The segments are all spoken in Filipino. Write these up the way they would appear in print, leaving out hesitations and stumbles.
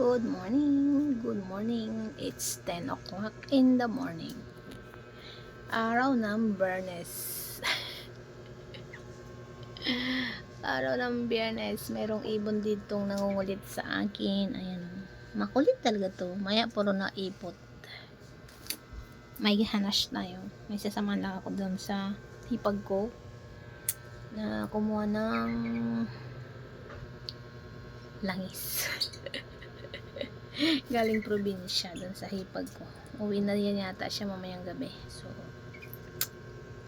Good morning, good morning. It's 10 o'clock in the morning. Araw ng Biyernes. Araw ng Biyernes. Merong ibon ditong nangungulit sa akin. Ayan. Makulit talaga to. Maya puro na ipot. May hanas tayo. May sasamahan lang ako doon sa hipag ko na kumuha ng langis. Galing probinsya doon sa hipag ko. Uwi na yan yata siya mamayang gabi. So,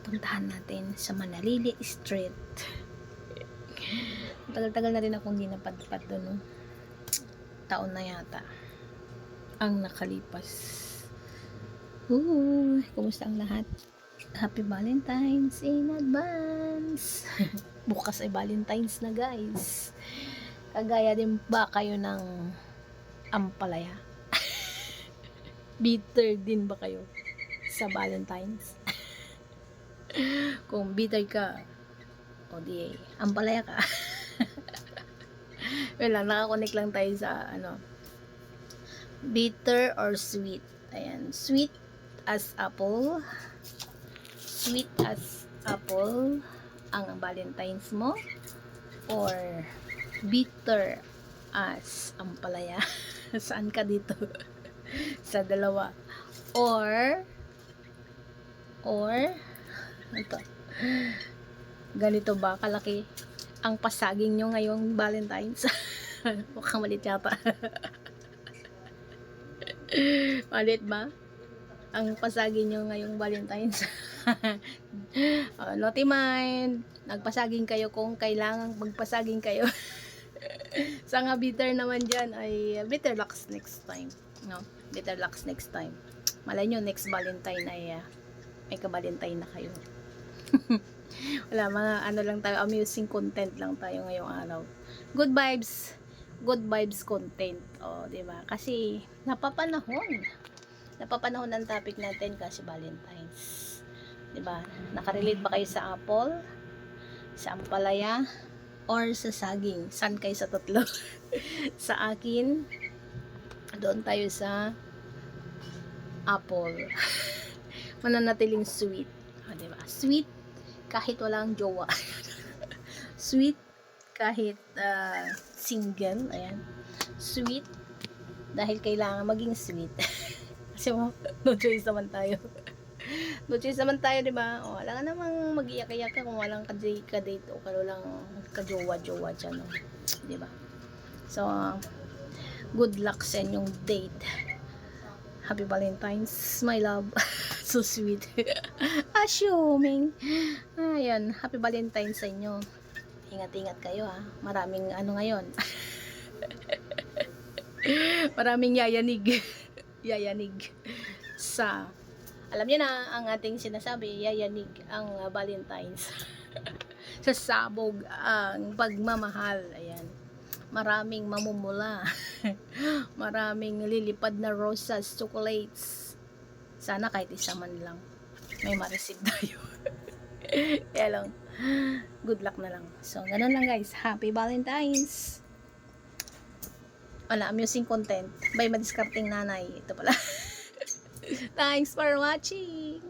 puntahan natin sa Manalili Street. Tagal-tagal na rin akong hindi napadpad doon. No? Taon na yata ang nakalipas. Kumusta ang lahat? Happy Valentine's in advance. Bukas ay Valentine's na, guys. Kagaya din ba kayo ng ampalaya? Bitter din ba kayo sa Valentine's? Kung bitter ka, o di ampalaya ka. Wala, nakakonek lang tayo sa bitter or sweet. Ayan, sweet as apple. Sweet as apple ang Valentine's mo, or bitter as ampalaya. Saan ka dito? Sa dalawa. Or ito, ganito ba kalaki ang pasaging nyo ngayong Valentine's? Mukhang malit yata. Malit ba ang pasaging nyo ngayong Valentine's? Naughty mind, nagpasaging kayo kung kailangang magpasaging kayo. Sa nga bitter naman dyan ay bitter lucks next time, no? Bitter lucks next time. Malay nyo next Valentine ay may ka-Valentine na kayo. Wala, mga lang tayo, amusing content lang tayo ngayong araw. Good vibes content, diba? Kasi napapanahon ang topic natin kasi Valentine's, diba? Nakarelate ba kayo sa apple, sa ampalaya, or sa saging? San kayo sa tatlo? Sa akin, doon tayo sa apple. Mananatiling sweet, diba? Sweet kahit walang jowa. Sweet kahit single. Ayan, sweet dahil kailangan maging sweet. Kasi no choice naman tayo. No choice naman tayo, diba? Wala ka namang mag-iyak-iyak kung walang ka-date o walang ka-jowa-jowa dyan, diba? So, good luck sa inyong date. Happy Valentine's, my love. So sweet. Assuming. Ayan, happy Valentine's sa inyo. Ingat-ingat kayo, ha. Maraming ngayon. Maraming yayanig. Yayanig sa, alam niyo na ang ating sinasabi, yayanig ang Valentine's. Sa sabog ang pagmamahal. Ayan, maraming mamumula. Maraming lilipad na rosas, chocolates. Sana kahit isa man lang may ma-receive tayo. Kaya lang, good luck na lang. So, ganun lang, guys. Happy Valentine's. Wala, amusing content by Madiskarting Nanay. Ito pala. Thanks for watching.